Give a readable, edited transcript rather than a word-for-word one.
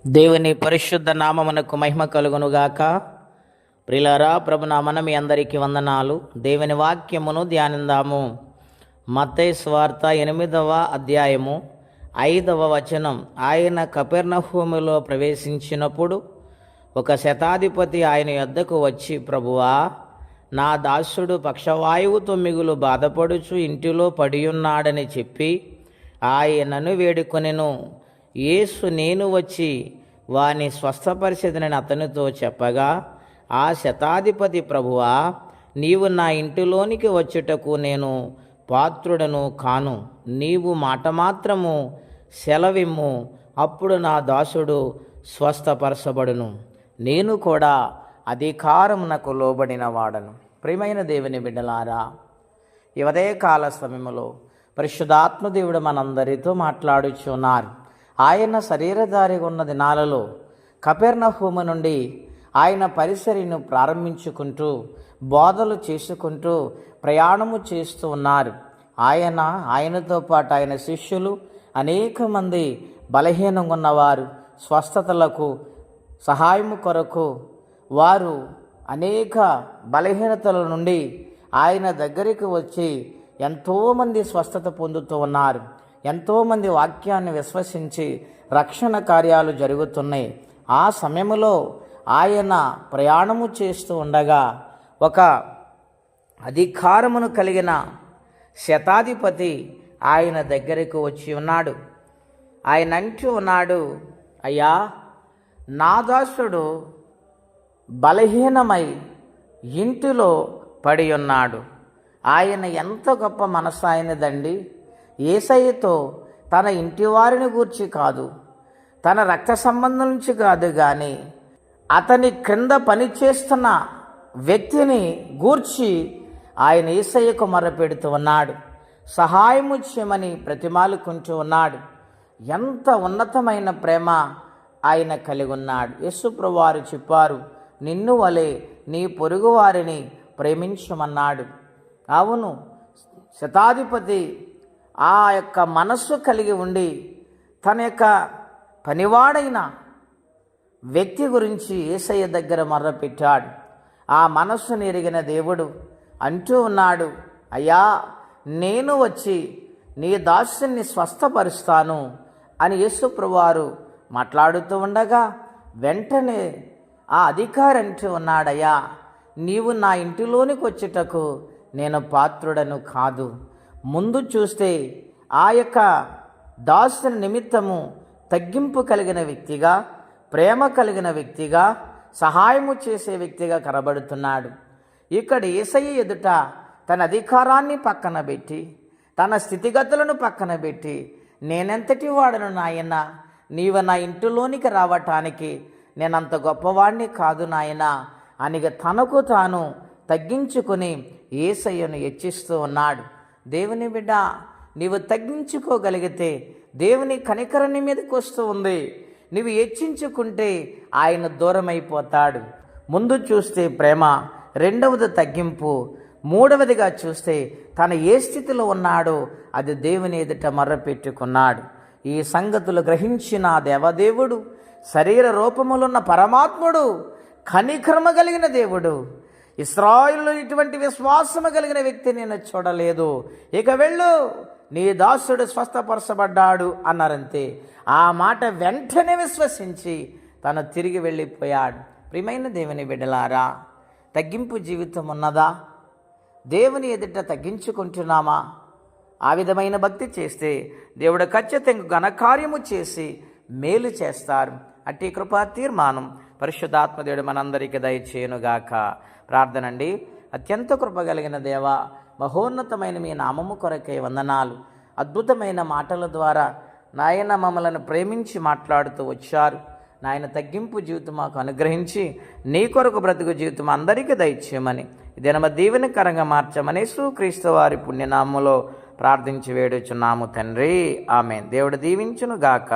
దేవుని పరిశుద్ధ నామమునకు మహిమ కలుగునుగాక. ప్రియులారా, ప్రభునామన మీ అందరికీ వందనాలు. దేవుని వాక్యమును ధ్యానిందాము. మత్తయి సువార్త 8వ అధ్యాయము 5వ వచనం. ఆయన కపెర్నహూములో ప్రవేశించినప్పుడు ఒక శతాధిపతి ఆయన యొద్దకు వచ్చి, ప్రభువా, నా దాసుడు పక్షవాయువుతో మిగులు బాధపడుచు ఇంటిలో పడియున్నాడని చెప్పి ఆయనను వేడుకొనెను. యేసు నేను వచ్చి వాని స్వస్థపరిచెదనని అతనితో చెప్పగా, ఆ శతాధిపతి, ప్రభువా, నీవు నా ఇంటిలోనికి వచ్చుటకు నేను పాత్రుడను కాను. నీవు మాట మాత్రము సెలవిమ్ము, అప్పుడు నా దాసుడు స్వస్థపరచబడును. నేను కూడా అధికారమునకు లోబడిన వాడను. ప్రియమైన దేవుని బిడ్డలారా, ఈ ఉదయకాల సమయములో పరిశుద్ధాత్మదేవుడు మనందరితో మాట్లాడుచున్నారు. ఆయన శరీరధారిగా ఉన్న దినాలలో కపెర్నహూము నుండి ఆయన పరిసరను ప్రారంభించుకుంటూ బోధలు చేసుకుంటూ ప్రయాణము చేస్తూ ఉన్నారు. ఆయనతో పాటు ఆయన శిష్యులు అనేక మంది బలహీనంగా ఉన్నవారు స్వస్థతలకు సహాయము కొరకు వారు అనేక బలహీనతల నుండి ఆయన దగ్గరికి వచ్చి ఎంతోమంది స్వస్థత పొందుతూ ఉన్నారు. ఎంతోమంది వాక్యాన్ని విశ్వసించి రక్షణ కార్యాలు జరుగుతున్నాయి. ఆ సమయంలో ఆయన ప్రయాణము చేస్తూ ఉండగా ఒక అధికారమును కలిగిన శతాధిపతి ఆయన దగ్గరకు వచ్చి ఉన్నాడు. ఆయన అంటూ ఉన్నాడు, అయ్యా, నా దాసుడు బలహీనమై ఇంటిలో పడి ఉన్నాడు. ఆయన ఎంత గొప్ప మనసు ఆయనదండి. యేసయ్యతో తన ఇంటి వారిని గూర్చి కాదు, తన రక్త సంబంధం నుంచి కాదు, కానీ అతని క్రింద పనిచేస్తున్న వ్యక్తిని గూర్చి ఆయన యేసయ్యకు మొరపెడుతూ ఉన్నాడు. సహాయము చేయమని ప్రతిమాలుకుంటూ ఉన్నాడు. ఎంత ఉన్నతమైన ప్రేమ ఆయన కలిగి ఉన్నాడు. యేసుప్రభువారు చెప్పారు, నిన్ను వలె నీ పొరుగు వారిని ప్రేమించమన్నాడు. అవును, శతాధిపతి ఆ యొక్క మనస్సు కలిగి ఉండి తన యొక్క పనివాడైన వ్యక్తి గురించి యేసయ్య దగ్గర మొర్రపెట్టాడు. ఆ మనస్సును ఎరిగిన దేవుడు అంటూ ఉన్నాడు, అయ్యా, నేను వచ్చి నీ దాసుని స్వస్థపరుస్తాను అని యేసుప్రభువారు మాట్లాడుతూ ఉండగా వెంటనే ఆ అధికారి అంటూ ఉన్నాడయ్యా, నీవు నా ఇంటిలోనికి వచ్చుటకు నేను పాత్రుడను కాదు. ముందు చూస్తే ఆ యొక్క దాసుని నిమిత్తము తగ్గింపు కలిగిన వ్యక్తిగా, ప్రేమ కలిగిన వ్యక్తిగా, సహాయము చేసే వ్యక్తిగా కనబడుతున్నాడు. ఇక్కడ యేసయ్య ఎదుట తన అధికారాన్ని పక్కన పెట్టి, తన స్థితిగతులను పక్కన పెట్టి, నేనెంతటి వాడను నాయన, నీవు నా ఇంటిలోనికి రావటానికి నేనంత గొప్పవాడిని కాదు నాయన అని తనకు తాను తగ్గించుకొని యేసయ్యను హెచ్చిస్తూ ఉన్నాడు. దేవుని బిడ్డ, నీవు తగ్గించుకోగలిగితే దేవుని కనికరం నీ మీదకి వస్తూ ఉంది. నీవు హెచ్చించుకుంటే ఆయన దూరమైపోతాడు. ముందు చూస్తే ప్రేమ, రెండవది తగ్గింపు, మూడవదిగా చూస్తే తను ఏ స్థితిలో ఉన్నాడో అది దేవుని ఎదుట మర్రపెట్టుకున్నాడు. ఈ సంగతులు గ్రహించిన దేవదేవుడు, శరీర రూపములున్న పరమాత్ముడు, కనికరమ కలిగిన దేవుడు, ఇశ్రాయేలులో ఇటువంటి విశ్వాసము కలిగిన వ్యక్తి నేను చూడలేదు, ఇక వెళ్ళు, నీ దాసుడు స్వస్థపరచబడ్డాడు అన్నారంతే. ఆ మాట వెంటనే విశ్వసించి తను తిరిగి వెళ్ళిపోయాడు. ప్రియమైన దేవుని బిడ్డలారా, తగ్గింపు జీవితం ఉన్నదా? దేవుని ఎదుట తగ్గించుకుంటున్నామా? ఆ విధమైన భక్తి చేస్తే దేవుడు ఖచ్చితంగా ఘనకార్యము చేసి మేలు చేస్తారు. అట్టి కృపా తీర్మానం పరిశుద్ధాత్మదేవుడు మనందరికీ దయచేయునుగాక. ప్రార్థన అండి. అత్యంత కృపగలిగిన దేవ, మహోన్నతమైన మీ నామము కొరకై వందనాలు. అద్భుతమైన మాటల ద్వారా నాయన మమ్మలను ప్రేమించి మాట్లాడుతూ వచ్చారు. నాయన తగ్గింపు జీవితం మాకు అనుగ్రహించి నీ కొరకు బ్రతుకు జీవితం అందరికీ దయచేయమని, దినమ దీవెనకరంగా మార్చమని యేసుక్రీస్తు వారి పుణ్యనామములో ప్రార్థించి వేడుచున్నాము తండ్రి. ఆమేన్. దేవుడు దీవించును గాక.